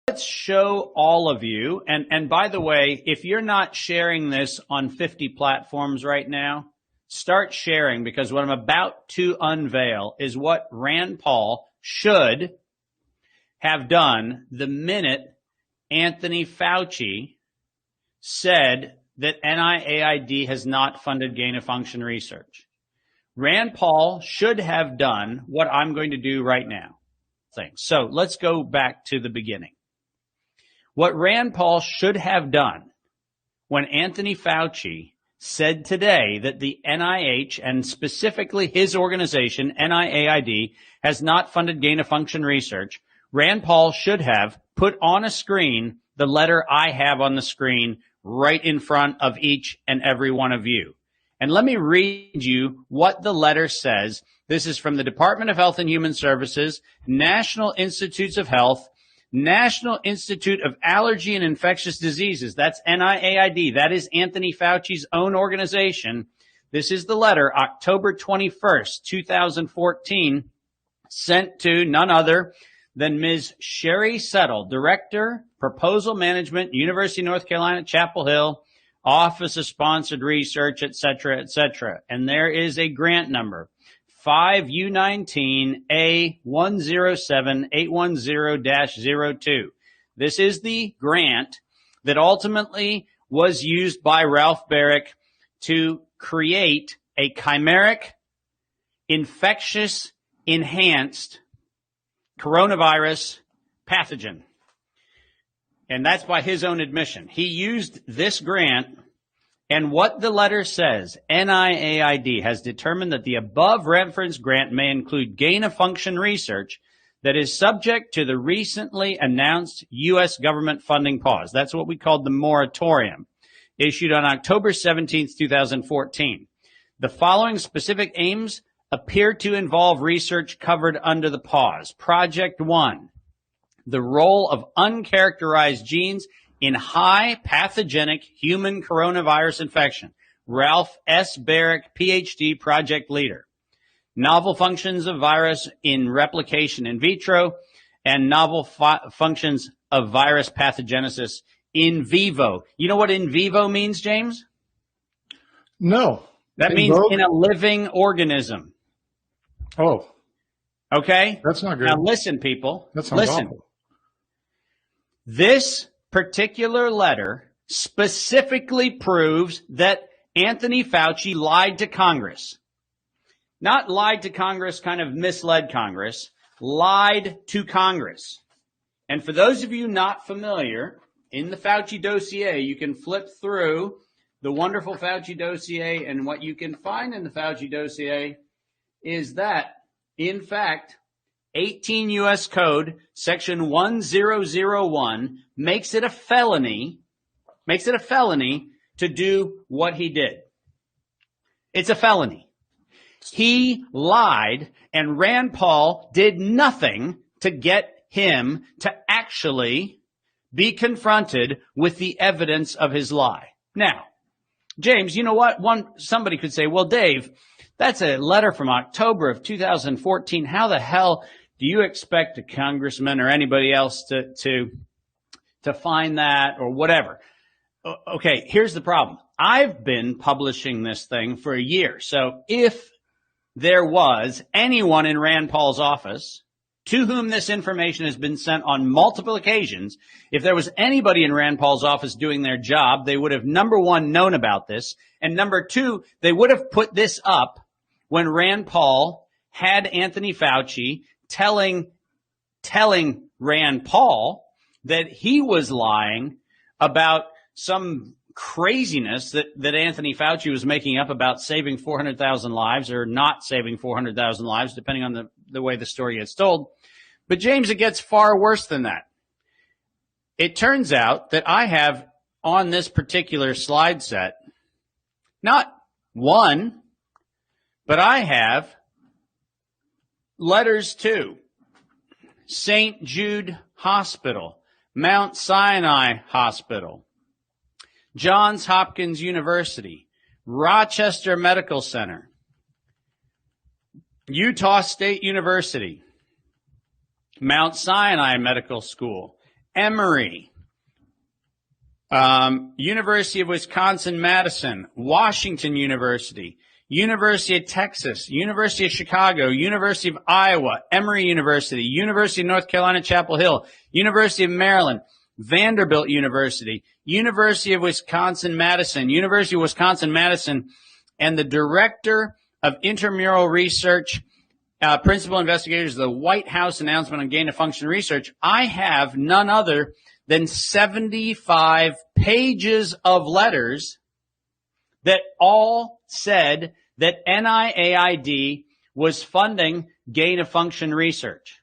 Let's show all of you, and by the way, if you're not sharing this on 50 platforms right now, start sharing, because what I'm about to unveil is what Rand Paul should have done the minute Anthony Fauci said that NIAID has not funded gain-of-function research. Rand Paul should have done what I'm going to do right now. So let's go back to the beginning. What Rand Paul should have done when Anthony Fauci said today that the NIH, and specifically his organization, NIAID, has not funded gain-of-function research, Rand Paul should have put on a screen the letter I have on the screen right in front of each and every one of you. And let me read you what the letter says. This is from the Department of Health and Human Services, National Institutes of Health, National Institute of Allergy and Infectious Diseases. That's NIAID. That is Anthony Fauci's own organization. This is the letter, October 21st, 2014, sent to none other than Ms. Sherry Settle, Director, Proposal Management, University of North Carolina, Chapel Hill, Office of Sponsored Research, et cetera, et cetera. And there is a grant number, 5U19A107810-02. This is the grant that ultimately was used by Ralph Baric to create a chimeric, infectious, enhanced coronavirus pathogen. And that's by his own admission. He used this grant, and what the letter says, NIAID has determined that the above referenced grant may include gain-of-function research that is subject to the recently announced U.S. government funding pause. That's what we called the moratorium, issued on October 17, 2014. The following specific aims appear to involve research covered under the pause. Project 1, the role of uncharacterized genes in high pathogenic human coronavirus infection. Ralph S. Baric, PhD, project leader. Novel functions of virus in replication in vitro and novel functions of virus pathogenesis in vivo. You know what in vivo means, James? No. That means in a living organism. Oh. Okay? That's not good. Now listen, people. That sounds listen. awful. This particular letter specifically proves that Anthony Fauci lied to Congress. Not lied to Congress, kind of misled Congress, lied to Congress. And for those of you not familiar, in the Fauci dossier, you can flip through the wonderful Fauci dossier, and what you can find in the Fauci dossier is that, in fact, 18 U.S. Code, Section 1001, makes it a felony to do what he did. It's a felony. He lied, and Rand Paul did nothing to get him to actually be confronted with the evidence of his lie. Now, James, you know what? Somebody could say, well, Dave, that's a letter from October of 2014. How the hell do you expect a congressman or anybody else to find that or whatever? Okay, here's the problem. I've been publishing this thing for a year. So if there was anyone in Rand Paul's office to whom this information has been sent on multiple occasions, if there was anybody in Rand Paul's office doing their job, they would have, number one, known about this. And number two, they would have put this up when Rand Paul had Anthony Fauci telling Rand Paul that he was lying about some craziness that Anthony Fauci was making up about saving 400,000 lives or not saving 400,000 lives, depending on the way the story gets told. But James, it gets far worse than that. It turns out that I have on this particular slide set, not one, but I have letters to St. Jude Hospital, Mount Sinai Hospital, Johns Hopkins University, Rochester Medical Center, Utah State University, Mount Sinai Medical School, Emory, University of Wisconsin-Madison, Washington University, University of Texas, University of Chicago, University of Iowa, Emory University, University of North Carolina, Chapel Hill, University of Maryland, Vanderbilt University, University of Wisconsin-Madison, University of Wisconsin-Madison, and the Director of Intramural Research, Principal Investigators of the White House Announcement on Gain-of-Function Research. I have none other than 75 pages of letters that all said that NIAID was funding gain-of-function research.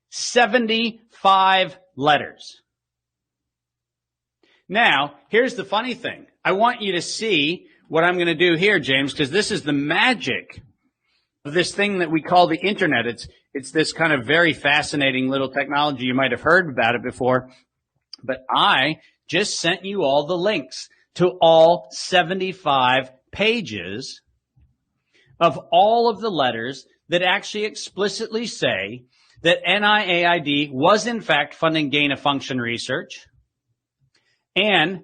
75 letters. Now, here's the funny thing. I want you to see what I'm going to do here, James, because this is the magic of this thing that we call the internet. It's this kind of very fascinating little technology. You might have heard about it before, but I just sent you all the links to all 75 pages of all of the letters that actually explicitly say that NIAID was in fact funding gain-of-function research, and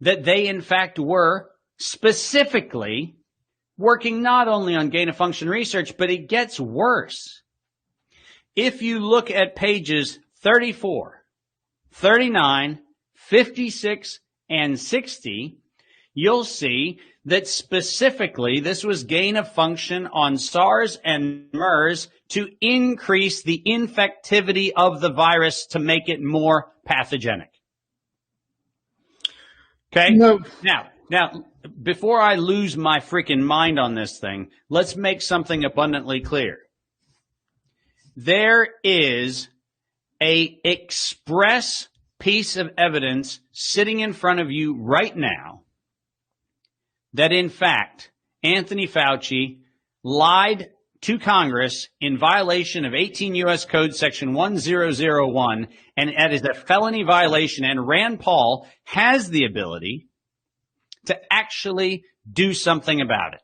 that they in fact were specifically working not only on gain-of-function research, but it gets worse. If you look at pages 34, 39, 56, and 60, you'll see that specifically this was gain-of-function on SARS and MERS to increase the infectivity of the virus to make it more pathogenic. Okay? No. Now, before I lose my freaking mind on this thing, let's make something abundantly clear. There is a express piece of evidence sitting in front of you right now that in fact Anthony Fauci lied to Congress in violation of 18 U.S. Code Section 1001, and that is a felony violation, and Rand Paul has the ability to actually do something about it.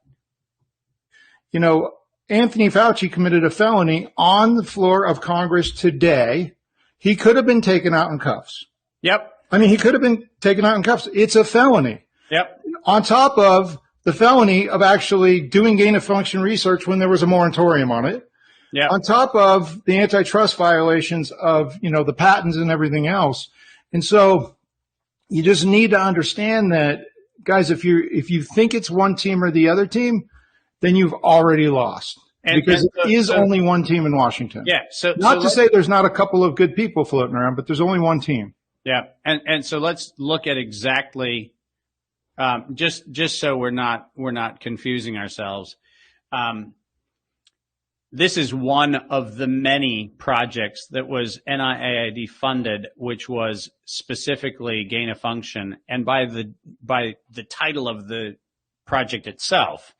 You know, Anthony Fauci committed a felony on the floor of Congress today. He could have been taken out in cuffs. Yep. I mean, he could have been taken out in cuffs. It's a felony. Yep. On top of the felony of actually doing gain-of-function research when there was a moratorium on it. Yep. On top of the antitrust violations of, you know, the patents and everything else. And so you just need to understand that, guys, if you think it's one team or the other team, then you've already lost. Because it is only one team in Washington. Yeah. Not to say there's not a couple of good people floating around, but there's only one team. Yeah. And so let's look at exactly, just so we're not confusing ourselves. This is one of the many projects that was NIAID funded, which was specifically gain of function, and by the title of the project itself,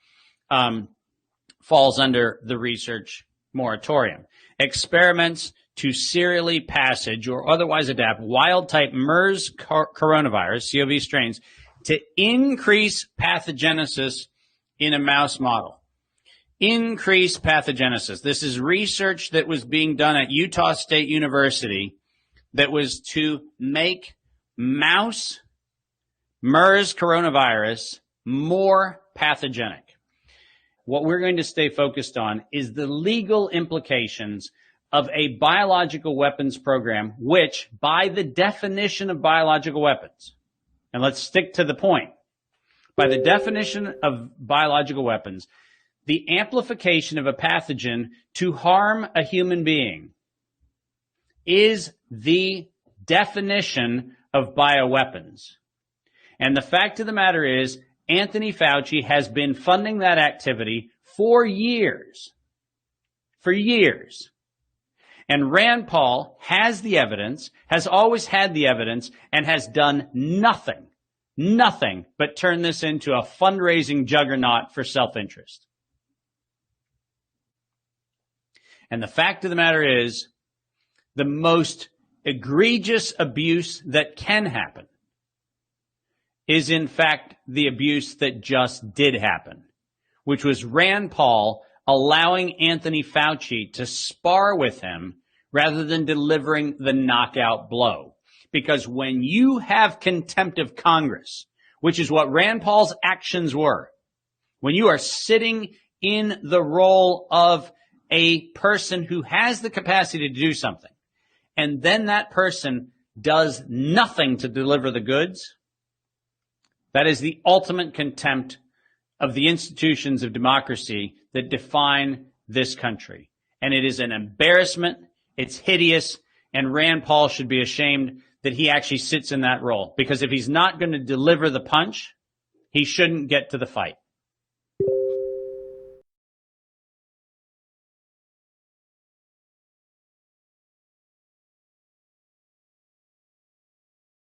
falls under the research moratorium. Experiments to serially passage or otherwise adapt wild-type MERS coronavirus, CoV strains, to increase pathogenesis in a mouse model. Increase pathogenesis. This is research that was being done at Utah State University that was to make mouse MERS coronavirus more pathogenic. What we're going to stay focused on is the legal implications of a biological weapons program, which by the definition of biological weapons, and let's stick to the point, by the definition of biological weapons, the amplification of a pathogen to harm a human being is the definition of bioweapons. And the fact of the matter is, Anthony Fauci has been funding that activity for years. For years. And Rand Paul has the evidence, has always had the evidence, and has done nothing but turn this into a fundraising juggernaut for self-interest. And the fact of the matter is, the most egregious abuse that can happen is in fact the abuse that just did happen, which was Rand Paul allowing Anthony Fauci to spar with him rather than delivering the knockout blow. Because when you have contempt of Congress, which is what Rand Paul's actions were, when you are sitting in the role of a person who has the capacity to do something, and then that person does nothing to deliver the goods, that is the ultimate contempt of the institutions of democracy that define this country. And it is an embarrassment. It's hideous. And Rand Paul should be ashamed that he actually sits in that role. Because if he's not going to deliver the punch, he shouldn't get to the fight.